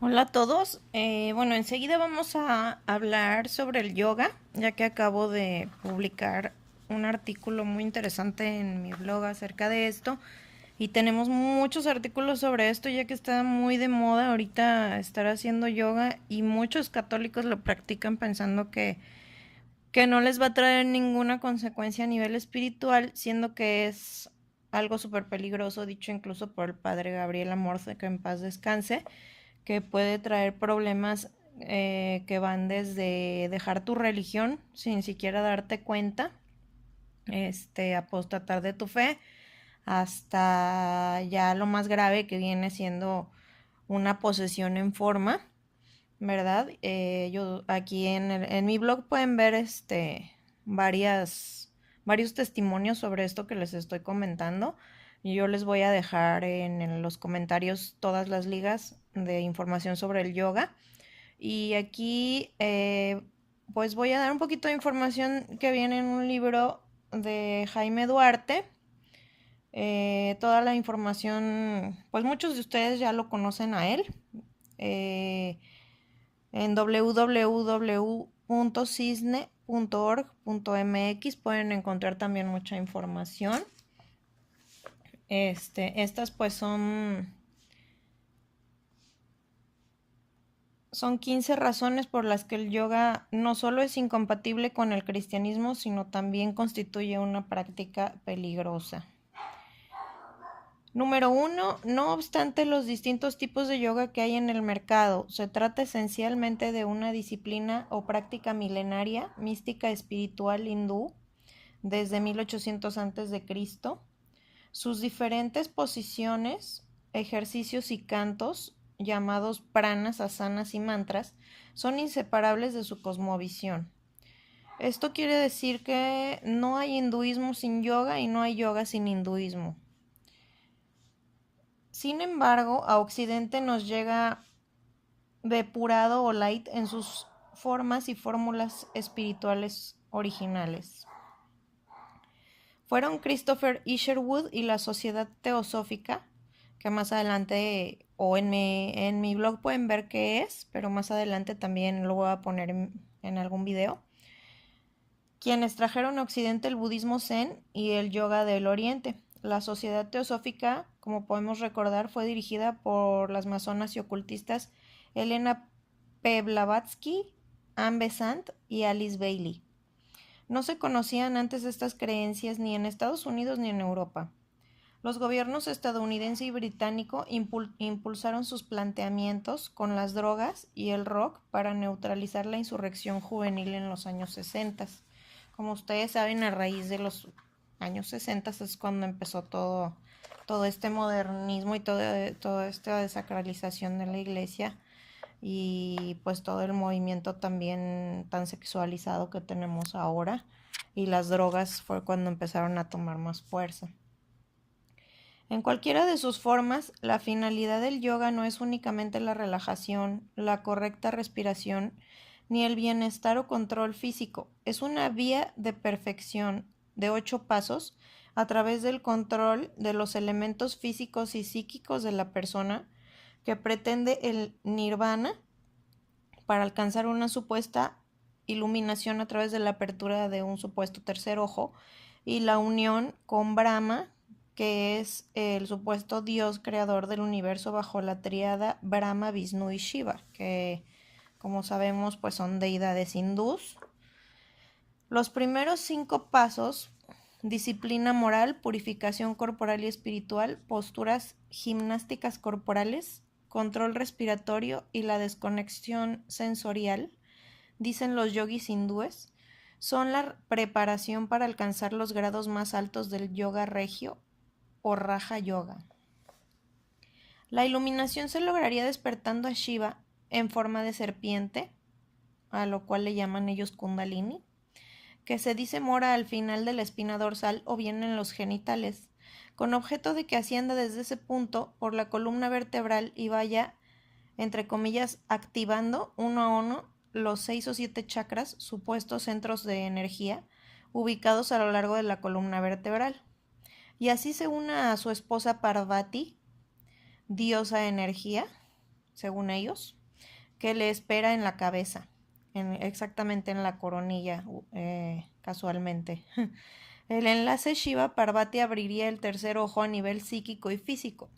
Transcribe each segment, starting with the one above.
Hola a todos. Bueno, enseguida vamos a hablar sobre el yoga, ya que acabo de publicar un artículo muy interesante en mi blog acerca de esto. Y tenemos muchos artículos sobre esto, ya que está muy de moda ahorita estar haciendo yoga y muchos católicos lo practican pensando que no les va a traer ninguna consecuencia a nivel espiritual, siendo que es algo súper peligroso, dicho incluso por el padre Gabriel Amorce, que en paz descanse, que puede traer problemas que van desde dejar tu religión sin siquiera darte cuenta, apostatar de tu fe, hasta ya lo más grave que viene siendo una posesión en forma, ¿verdad? Yo aquí en mi blog pueden ver varios testimonios sobre esto que les estoy comentando. Yo les voy a dejar en los comentarios todas las ligas de información sobre el yoga. Y aquí pues voy a dar un poquito de información que viene en un libro de Jaime Duarte. Toda la información, pues muchos de ustedes ya lo conocen a él. Eh, en www.cisne.org.mx pueden encontrar también mucha información. Estas pues son 15 razones por las que el yoga no solo es incompatible con el cristianismo, sino también constituye una práctica peligrosa. Número 1. No obstante los distintos tipos de yoga que hay en el mercado, se trata esencialmente de una disciplina o práctica milenaria, mística espiritual hindú, desde 1800 a.C. Sus diferentes posiciones, ejercicios y cantos, llamados pranas, asanas y mantras, son inseparables de su cosmovisión. Esto quiere decir que no hay hinduismo sin yoga y no hay yoga sin hinduismo. Sin embargo, a Occidente nos llega depurado o light en sus formas y fórmulas espirituales originales. Fueron Christopher Isherwood y la Sociedad Teosófica, que más adelante, o en mi blog pueden ver qué es, pero más adelante también lo voy a poner en algún video, quienes trajeron a Occidente el budismo zen y el yoga del Oriente. La Sociedad Teosófica, como podemos recordar, fue dirigida por las masonas y ocultistas Elena P. Blavatsky, Anne Besant y Alice Bailey. No se conocían antes estas creencias ni en Estados Unidos ni en Europa. Los gobiernos estadounidense y británico impulsaron sus planteamientos con las drogas y el rock para neutralizar la insurrección juvenil en los años 60. Como ustedes saben, a raíz de los años 60 es cuando empezó todo este modernismo y toda esta desacralización de la iglesia y pues todo el movimiento también tan sexualizado que tenemos ahora, y las drogas fue cuando empezaron a tomar más fuerza. En cualquiera de sus formas, la finalidad del yoga no es únicamente la relajación, la correcta respiración, ni el bienestar o control físico. Es una vía de perfección de 8 pasos a través del control de los elementos físicos y psíquicos de la persona, que pretende el nirvana para alcanzar una supuesta iluminación a través de la apertura de un supuesto tercer ojo y la unión con Brahma, que es el supuesto dios creador del universo bajo la tríada Brahma, Vishnu y Shiva, que como sabemos pues son deidades hindús. Los primeros 5 pasos: disciplina moral, purificación corporal y espiritual, posturas gimnásticas corporales, control respiratorio y la desconexión sensorial, dicen los yogis hindúes, son la preparación para alcanzar los grados más altos del yoga regio o Raja Yoga. La iluminación se lograría despertando a Shiva en forma de serpiente, a lo cual le llaman ellos Kundalini, que se dice mora al final de la espina dorsal o bien en los genitales, con objeto de que ascienda desde ese punto por la columna vertebral y vaya, entre comillas, activando uno a uno los 6 o 7 chakras, supuestos centros de energía, ubicados a lo largo de la columna vertebral. Y así se una a su esposa Parvati, diosa energía, según ellos, que le espera en la cabeza, exactamente en la coronilla, casualmente. El enlace Shiva Parvati abriría el tercer ojo a nivel psíquico y físico.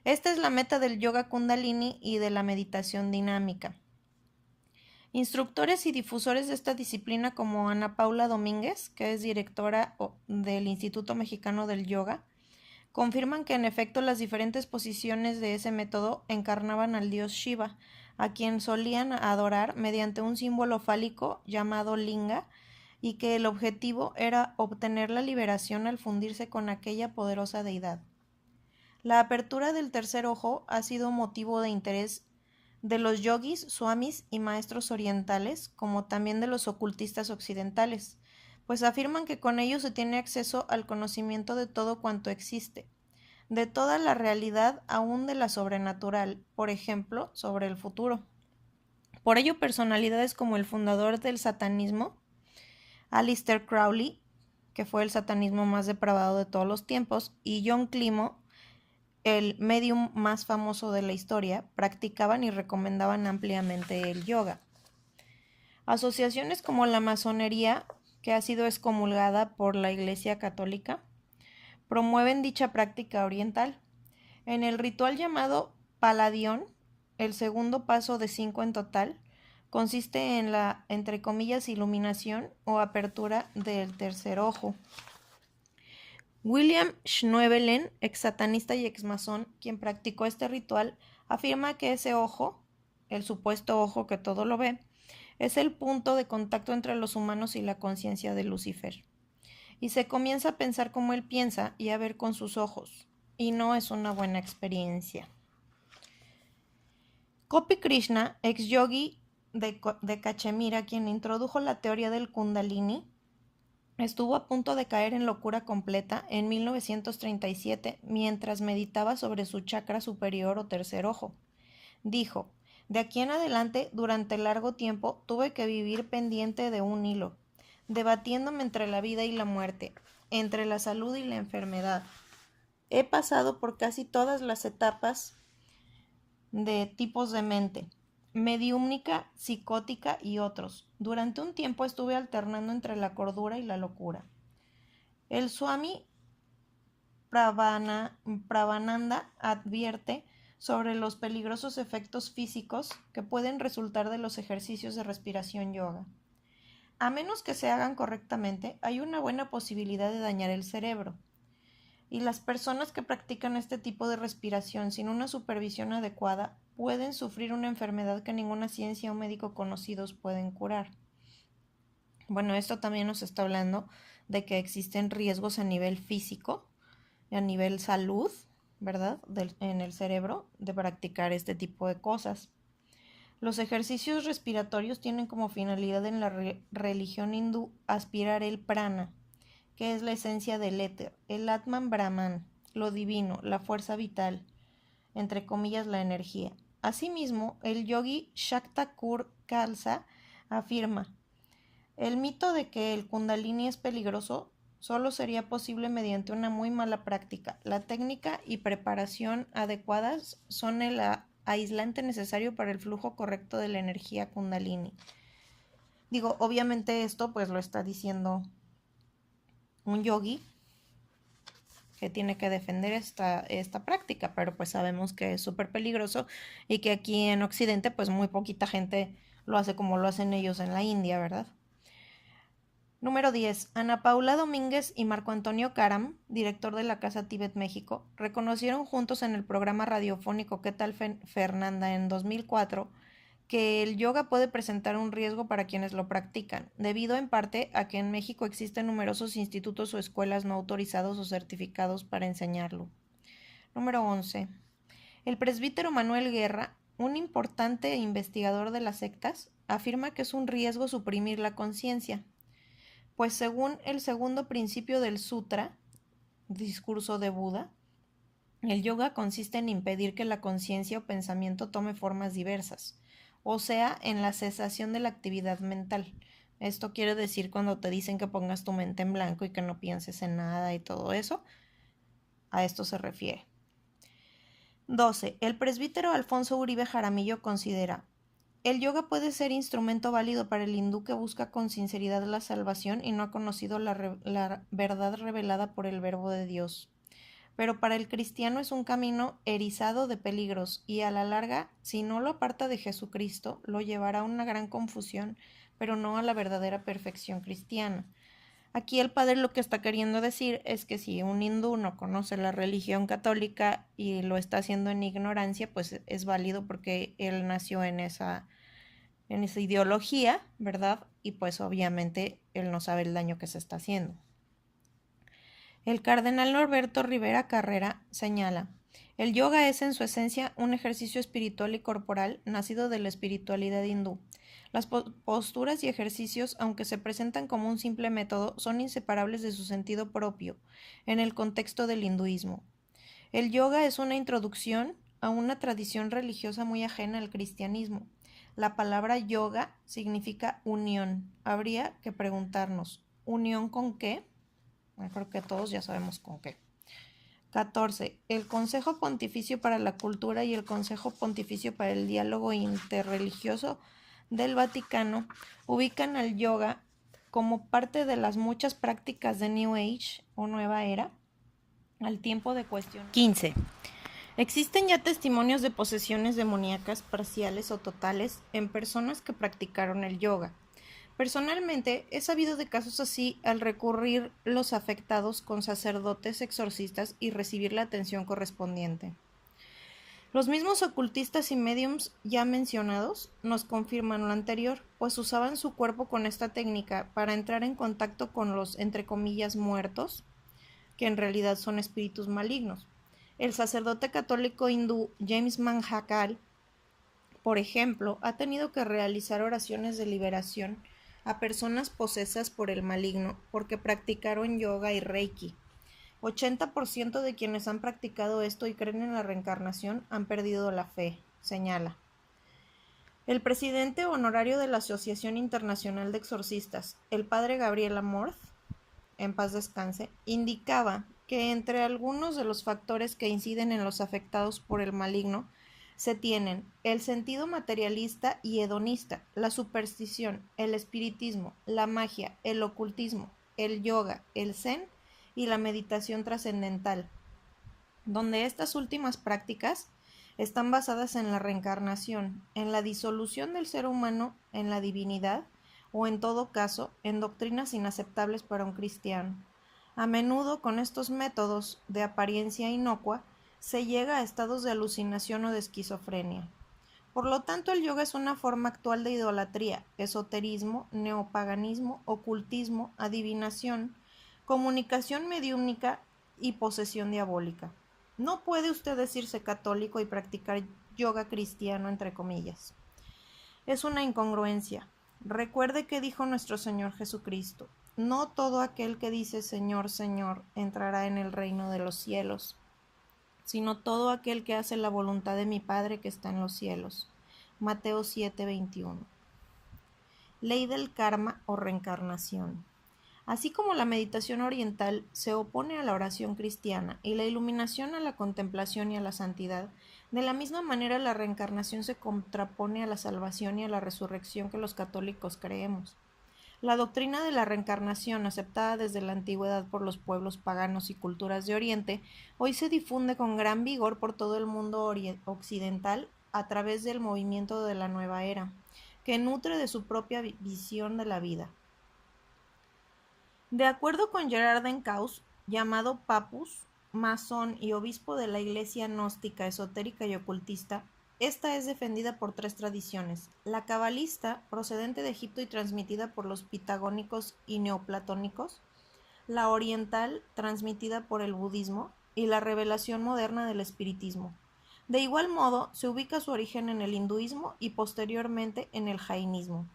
Esta es la meta del yoga kundalini y de la meditación dinámica. Instructores y difusores de esta disciplina como Ana Paula Domínguez, que es directora del Instituto Mexicano del Yoga, confirman que en efecto las diferentes posiciones de ese método encarnaban al dios Shiva, a quien solían adorar mediante un símbolo fálico llamado linga, y que el objetivo era obtener la liberación al fundirse con aquella poderosa deidad. La apertura del tercer ojo ha sido motivo de interés de los yogis, swamis y maestros orientales, como también de los ocultistas occidentales, pues afirman que con ello se tiene acceso al conocimiento de todo cuanto existe, de toda la realidad, aún de la sobrenatural, por ejemplo, sobre el futuro. Por ello, personalidades como el fundador del satanismo, Aleister Crowley, que fue el satanismo más depravado de todos los tiempos, y John Climo, el medium más famoso de la historia, practicaban y recomendaban ampliamente el yoga. Asociaciones como la masonería, que ha sido excomulgada por la Iglesia Católica, promueven dicha práctica oriental. En el ritual llamado Paladión, el segundo paso de 5 en total, consiste en la, entre comillas, iluminación o apertura del tercer ojo. William Schnoebelen, ex satanista y ex masón, quien practicó este ritual, afirma que ese ojo, el supuesto ojo que todo lo ve, es el punto de contacto entre los humanos y la conciencia de Lucifer. Y se comienza a pensar como él piensa y a ver con sus ojos, y no es una buena experiencia. Gopi Krishna, ex yogi de Cachemira, quien introdujo la teoría del Kundalini, estuvo a punto de caer en locura completa en 1937 mientras meditaba sobre su chakra superior o tercer ojo. Dijo: de aquí en adelante, durante largo tiempo, tuve que vivir pendiente de un hilo, debatiéndome entre la vida y la muerte, entre la salud y la enfermedad. He pasado por casi todas las etapas de tipos de mente, mediúmnica, psicótica y otros. Durante un tiempo estuve alternando entre la cordura y la locura. El Swami Pravananda advierte sobre los peligrosos efectos físicos que pueden resultar de los ejercicios de respiración yoga. A menos que se hagan correctamente, hay una buena posibilidad de dañar el cerebro. Y las personas que practican este tipo de respiración sin una supervisión adecuada pueden sufrir una enfermedad que ninguna ciencia o médico conocidos pueden curar. Bueno, esto también nos está hablando de que existen riesgos a nivel físico, a nivel salud, ¿verdad? En el cerebro, de practicar este tipo de cosas. Los ejercicios respiratorios tienen como finalidad en la religión hindú aspirar el prana, que es la esencia del éter, el Atman Brahman, lo divino, la fuerza vital, entre comillas la energía. Asimismo, el yogi Shaktakur Khalsa afirma: el mito de que el kundalini es peligroso solo sería posible mediante una muy mala práctica. La técnica y preparación adecuadas son el aislante necesario para el flujo correcto de la energía kundalini. Digo, obviamente esto pues lo está diciendo un yogi que tiene que defender esta práctica, pero pues sabemos que es súper peligroso y que aquí en Occidente pues muy poquita gente lo hace como lo hacen ellos en la India, ¿verdad? Número 10. Ana Paula Domínguez y Marco Antonio Caram, director de la Casa Tíbet México, reconocieron juntos en el programa radiofónico ¿Qué tal Fernanda? En 2004 que el yoga puede presentar un riesgo para quienes lo practican, debido en parte a que en México existen numerosos institutos o escuelas no autorizados o certificados para enseñarlo. Número 11. El presbítero Manuel Guerra, un importante investigador de las sectas, afirma que es un riesgo suprimir la conciencia, pues según el segundo principio del Sutra, discurso de Buda, el yoga consiste en impedir que la conciencia o pensamiento tome formas diversas, o sea, en la cesación de la actividad mental. Esto quiere decir cuando te dicen que pongas tu mente en blanco y que no pienses en nada y todo eso, a esto se refiere. 12. El presbítero Alfonso Uribe Jaramillo considera: El yoga puede ser instrumento válido para el hindú que busca con sinceridad la salvación y no ha conocido la verdad revelada por el Verbo de Dios. Pero para el cristiano es un camino erizado de peligros y a la larga, si no lo aparta de Jesucristo, lo llevará a una gran confusión, pero no a la verdadera perfección cristiana. Aquí el padre lo que está queriendo decir es que si un hindú no conoce la religión católica y lo está haciendo en ignorancia, pues es válido porque él nació en esa ideología, ¿verdad? Y pues obviamente él no sabe el daño que se está haciendo. El cardenal Norberto Rivera Carrera señala: el yoga es en su esencia un ejercicio espiritual y corporal nacido de la espiritualidad hindú. Las posturas y ejercicios, aunque se presentan como un simple método, son inseparables de su sentido propio en el contexto del hinduismo. El yoga es una introducción a una tradición religiosa muy ajena al cristianismo. La palabra yoga significa unión. Habría que preguntarnos, ¿unión con qué? Creo que todos ya sabemos con qué. 14. El Consejo Pontificio para la Cultura y el Consejo Pontificio para el Diálogo Interreligioso del Vaticano ubican al yoga como parte de las muchas prácticas de New Age o Nueva Era al tiempo de cuestión. 15. Existen ya testimonios de posesiones demoníacas parciales o totales en personas que practicaron el yoga. Personalmente, he sabido de casos así al recurrir los afectados con sacerdotes exorcistas y recibir la atención correspondiente. Los mismos ocultistas y mediums ya mencionados nos confirman lo anterior, pues usaban su cuerpo con esta técnica para entrar en contacto con los, entre comillas, muertos, que en realidad son espíritus malignos. El sacerdote católico hindú James Manhakal, por ejemplo, ha tenido que realizar oraciones de liberación a personas posesas por el maligno porque practicaron yoga y reiki. 80% de quienes han practicado esto y creen en la reencarnación han perdido la fe, señala. El presidente honorario de la Asociación Internacional de Exorcistas, el padre Gabriel Amorth, en paz descanse, indicaba que entre algunos de los factores que inciden en los afectados por el maligno se tienen el sentido materialista y hedonista, la superstición, el espiritismo, la magia, el ocultismo, el yoga, el zen y la meditación trascendental, donde estas últimas prácticas están basadas en la reencarnación, en la disolución del ser humano en la divinidad o en todo caso en doctrinas inaceptables para un cristiano. A menudo con estos métodos de apariencia inocua se llega a estados de alucinación o de esquizofrenia. Por lo tanto, el yoga es una forma actual de idolatría, esoterismo, neopaganismo, ocultismo, adivinación, comunicación mediúmnica y posesión diabólica. No puede usted decirse católico y practicar yoga cristiano, entre comillas. Es una incongruencia. Recuerde que dijo nuestro Señor Jesucristo: no todo aquel que dice Señor, Señor, entrará en el reino de los cielos, sino todo aquel que hace la voluntad de mi Padre que está en los cielos. Mateo 7:21. Ley del karma o reencarnación. Así como la meditación oriental se opone a la oración cristiana y la iluminación a la contemplación y a la santidad, de la misma manera la reencarnación se contrapone a la salvación y a la resurrección que los católicos creemos. La doctrina de la reencarnación, aceptada desde la antigüedad por los pueblos paganos y culturas de Oriente, hoy se difunde con gran vigor por todo el mundo occidental a través del movimiento de la nueva era, que nutre de su propia visión de la vida. De acuerdo con Gerard Encausse, llamado Papus, masón y obispo de la Iglesia gnóstica, esotérica y ocultista, esta es defendida por tres tradiciones: la cabalista, procedente de Egipto y transmitida por los pitagónicos y neoplatónicos; la oriental, transmitida por el budismo; y la revelación moderna del espiritismo. De igual modo, se ubica su origen en el hinduismo y posteriormente en el jainismo.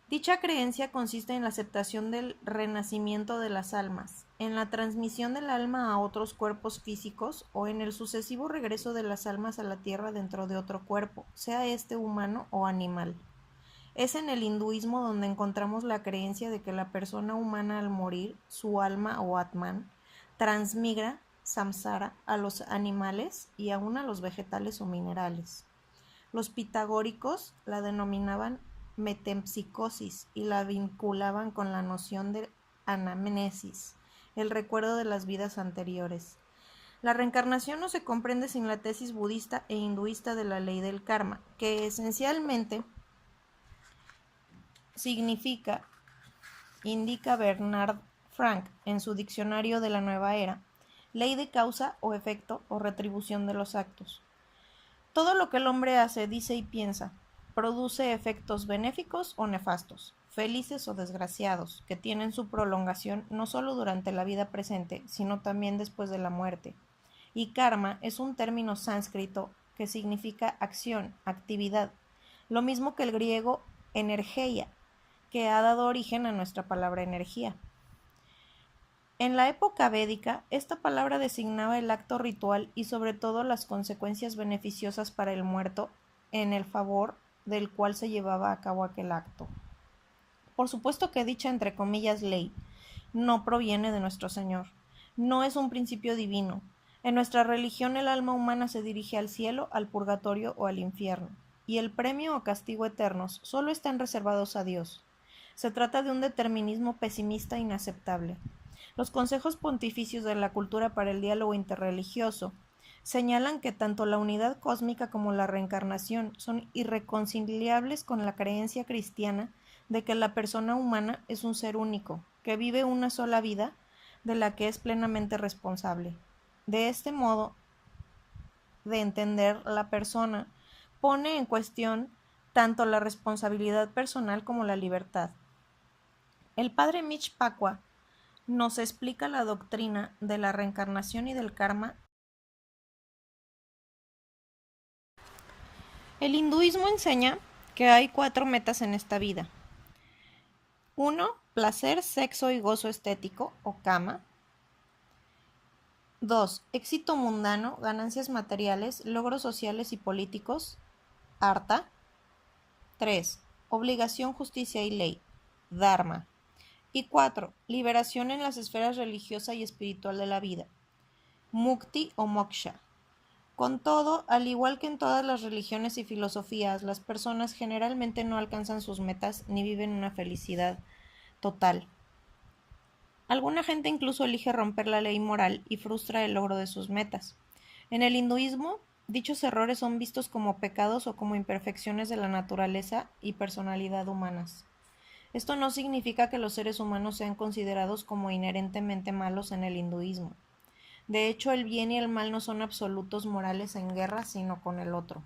Dicha creencia consiste en la aceptación del renacimiento de las almas, en la transmisión del alma a otros cuerpos físicos o en el sucesivo regreso de las almas a la tierra dentro de otro cuerpo, sea este humano o animal. Es en el hinduismo donde encontramos la creencia de que la persona humana al morir, su alma o atman, transmigra, samsara, a los animales y aún a los vegetales o minerales. Los pitagóricos la denominaban metempsicosis y la vinculaban con la noción de anamnesis, el recuerdo de las vidas anteriores. La reencarnación no se comprende sin la tesis budista e hinduista de la ley del karma, que esencialmente indica Bernard Frank en su Diccionario de la Nueva Era, ley de causa o efecto o retribución de los actos. Todo lo que el hombre hace, dice y piensa, produce efectos benéficos o nefastos, felices o desgraciados, que tienen su prolongación no solo durante la vida presente, sino también después de la muerte. Y karma es un término sánscrito que significa acción, actividad, lo mismo que el griego energeia, que ha dado origen a nuestra palabra energía. En la época védica, esta palabra designaba el acto ritual y sobre todo las consecuencias beneficiosas para el muerto en el favor del cual se llevaba a cabo aquel acto. Por supuesto que dicha entre comillas ley no proviene de nuestro Señor, no es un principio divino. En nuestra religión el alma humana se dirige al cielo, al purgatorio o al infierno, y el premio o castigo eternos solo están reservados a Dios. Se trata de un determinismo pesimista inaceptable. Los consejos pontificios de la cultura para el diálogo interreligioso señalan que tanto la unidad cósmica como la reencarnación son irreconciliables con la creencia cristiana de que la persona humana es un ser único, que vive una sola vida de la que es plenamente responsable. De este modo de entender la persona pone en cuestión tanto la responsabilidad personal como la libertad. El padre Mitch Pacwa nos explica la doctrina de la reencarnación y del karma. El hinduismo enseña que hay 4 metas en esta vida. 1. Placer, sexo y gozo estético o kama. 2. Éxito mundano, ganancias materiales, logros sociales y políticos, artha. 3. Obligación, justicia y ley, dharma. Y 4. Liberación en las esferas religiosa y espiritual de la vida, mukti o moksha. Con todo, al igual que en todas las religiones y filosofías, las personas generalmente no alcanzan sus metas ni viven una felicidad total. Alguna gente incluso elige romper la ley moral y frustra el logro de sus metas. En el hinduismo, dichos errores son vistos como pecados o como imperfecciones de la naturaleza y personalidad humanas. Esto no significa que los seres humanos sean considerados como inherentemente malos en el hinduismo. De hecho, el bien y el mal no son absolutos morales en guerra, sino con el otro.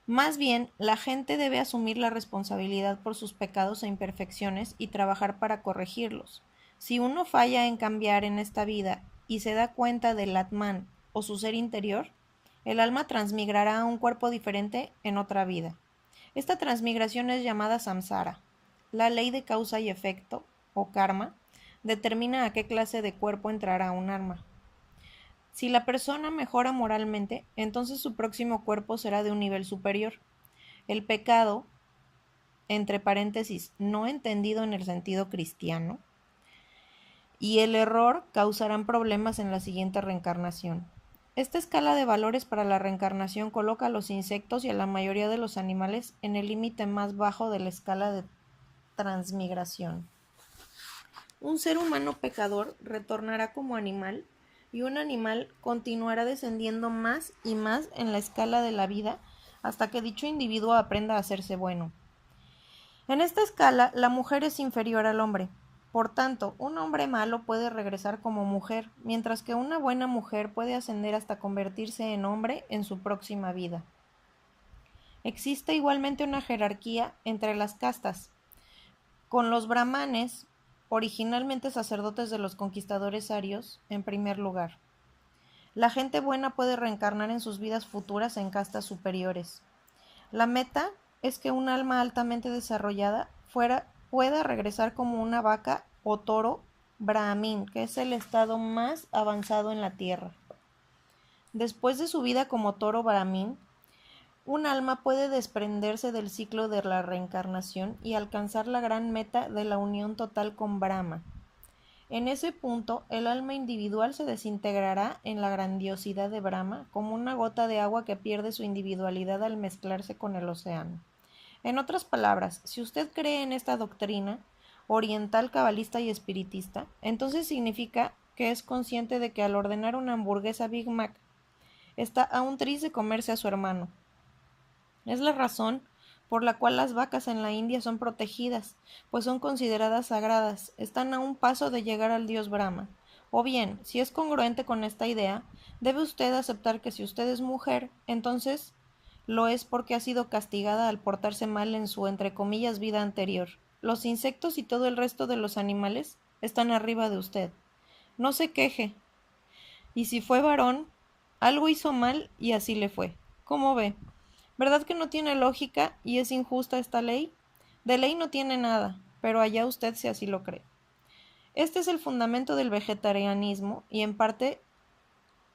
Más bien, la gente debe asumir la responsabilidad por sus pecados e imperfecciones y trabajar para corregirlos. Si uno falla en cambiar en esta vida y se da cuenta del Atman o su ser interior, el alma transmigrará a un cuerpo diferente en otra vida. Esta transmigración es llamada samsara. La ley de causa y efecto, o karma, determina a qué clase de cuerpo entrará un alma. Si la persona mejora moralmente, entonces su próximo cuerpo será de un nivel superior. El pecado, entre paréntesis, no entendido en el sentido cristiano, y el error causarán problemas en la siguiente reencarnación. Esta escala de valores para la reencarnación coloca a los insectos y a la mayoría de los animales en el límite más bajo de la escala de transmigración. Un ser humano pecador retornará como animal y un animal continuará descendiendo más y más en la escala de la vida hasta que dicho individuo aprenda a hacerse bueno. En esta escala, la mujer es inferior al hombre. Por tanto, un hombre malo puede regresar como mujer, mientras que una buena mujer puede ascender hasta convertirse en hombre en su próxima vida. Existe igualmente una jerarquía entre las castas, con los brahmanes, originalmente sacerdotes de los conquistadores arios, en primer lugar. La gente buena puede reencarnar en sus vidas futuras en castas superiores. La meta es que un alma altamente desarrollada pueda regresar como una vaca o toro brahmin, que es el estado más avanzado en la tierra. Después de su vida como toro brahmin, un alma puede desprenderse del ciclo de la reencarnación y alcanzar la gran meta de la unión total con Brahma. En ese punto, el alma individual se desintegrará en la grandiosidad de Brahma, como una gota de agua que pierde su individualidad al mezclarse con el océano. En otras palabras, si usted cree en esta doctrina oriental, cabalista y espiritista, entonces significa que es consciente de que al ordenar una hamburguesa Big Mac, está aún triste de comerse a su hermano. Es la razón por la cual las vacas en la India son protegidas, pues son consideradas sagradas, están a un paso de llegar al dios Brahma. O bien, si es congruente con esta idea, debe usted aceptar que si usted es mujer, entonces lo es porque ha sido castigada al portarse mal en su entre comillas vida anterior. Los insectos y todo el resto de los animales están arriba de usted. No se queje. Y si fue varón, algo hizo mal y así le fue. ¿Cómo ve? ¿Verdad que no tiene lógica y es injusta esta ley? De ley no tiene nada, pero allá usted si así lo cree. Este es el fundamento del vegetarianismo y en parte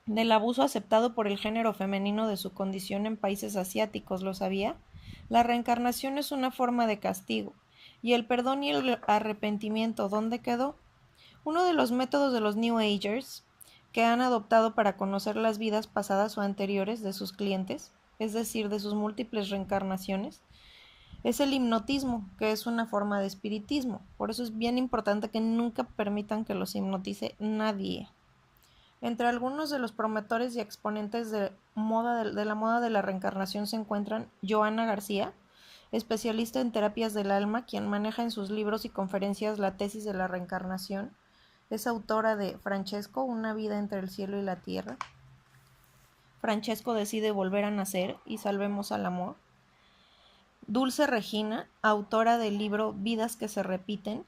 del abuso aceptado por el género femenino de su condición en países asiáticos, ¿lo sabía? La reencarnación es una forma de castigo. ¿Y el perdón y el arrepentimiento dónde quedó? Uno de los métodos de los New Agers que han adoptado para conocer las vidas pasadas o anteriores de sus clientes, es decir, de sus múltiples reencarnaciones, es el hipnotismo, que es una forma de espiritismo. Por eso es bien importante que nunca permitan que los hipnotice nadie. Entre algunos de los promotores y exponentes de la moda de la reencarnación se encuentran Joana García, especialista en terapias del alma, quien maneja en sus libros y conferencias la tesis de la reencarnación. Es autora de Francesco, una vida entre el cielo y la tierra. Francesco decide volver a nacer y salvemos al amor. Dulce Regina, autora del libro Vidas que se repiten.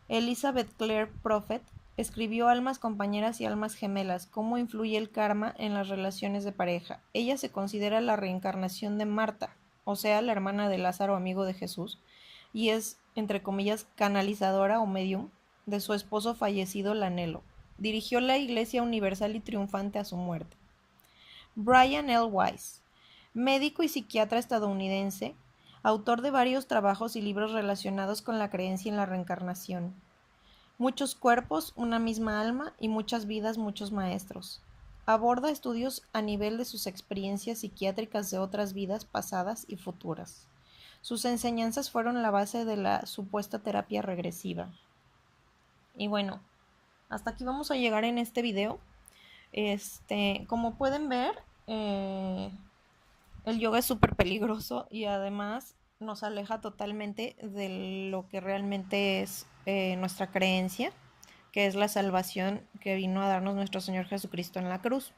Elizabeth Clare Prophet escribió Almas compañeras y almas gemelas, cómo influye el karma en las relaciones de pareja. Ella se considera la reencarnación de Marta, o sea, la hermana de Lázaro, amigo de Jesús, y es, entre comillas, canalizadora o medium de su esposo fallecido Lanelo. Dirigió la Iglesia Universal y Triunfante a su muerte. Brian L. Weiss, médico y psiquiatra estadounidense, autor de varios trabajos y libros relacionados con la creencia en la reencarnación. Muchos cuerpos, una misma alma y muchas vidas, muchos maestros. Aborda estudios a nivel de sus experiencias psiquiátricas de otras vidas pasadas y futuras. Sus enseñanzas fueron la base de la supuesta terapia regresiva. Y bueno, hasta aquí vamos a llegar en este video. Como pueden ver, el yoga es súper peligroso y además nos aleja totalmente de lo que realmente es nuestra creencia, que es la salvación que vino a darnos nuestro Señor Jesucristo en la cruz.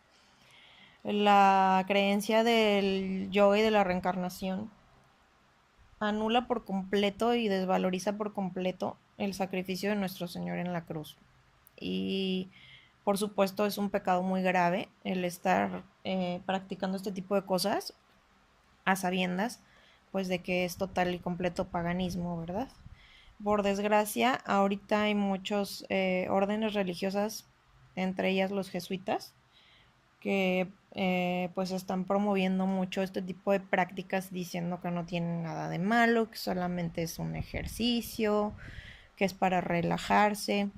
La creencia del yoga y de la reencarnación anula por completo y desvaloriza por completo el sacrificio de nuestro Señor en la cruz. Y por supuesto es un pecado muy grave el estar practicando este tipo de cosas a sabiendas pues de que es total y completo paganismo, ¿verdad? Por desgracia, ahorita hay muchos órdenes religiosas, entre ellas los jesuitas, que pues están promoviendo mucho este tipo de prácticas diciendo que no tienen nada de malo, que solamente es un ejercicio, que es para relajarse.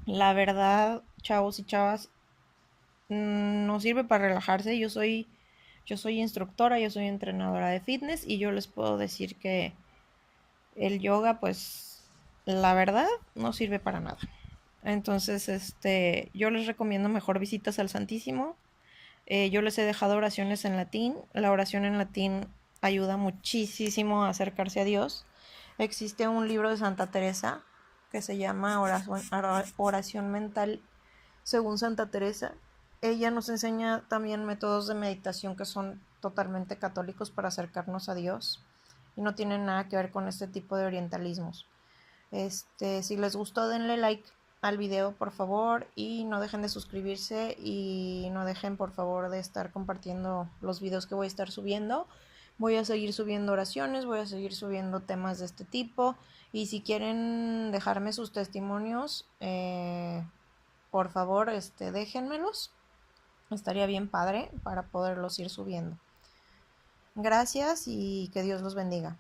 La verdad, chavos y chavas, no sirve para relajarse. Yo soy instructora, yo soy entrenadora de fitness y yo les puedo decir que el yoga, pues, la verdad, no sirve para nada. Entonces, yo les recomiendo mejor visitas al Santísimo. Yo les he dejado oraciones en latín. La oración en latín ayuda muchísimo a acercarse a Dios. Existe un libro de Santa Teresa que se llama Oración Mental según Santa Teresa. Ella nos enseña también métodos de meditación que son totalmente católicos para acercarnos a Dios y no tienen nada que ver con este tipo de orientalismos. Si les gustó, denle like al video, por favor, y no dejen de suscribirse y no dejen, por favor, de estar compartiendo los videos que voy a estar subiendo. Voy a seguir subiendo oraciones, voy a seguir subiendo temas de este tipo y si quieren dejarme sus testimonios, por favor, déjenmelos. Estaría bien padre para poderlos ir subiendo. Gracias y que Dios los bendiga.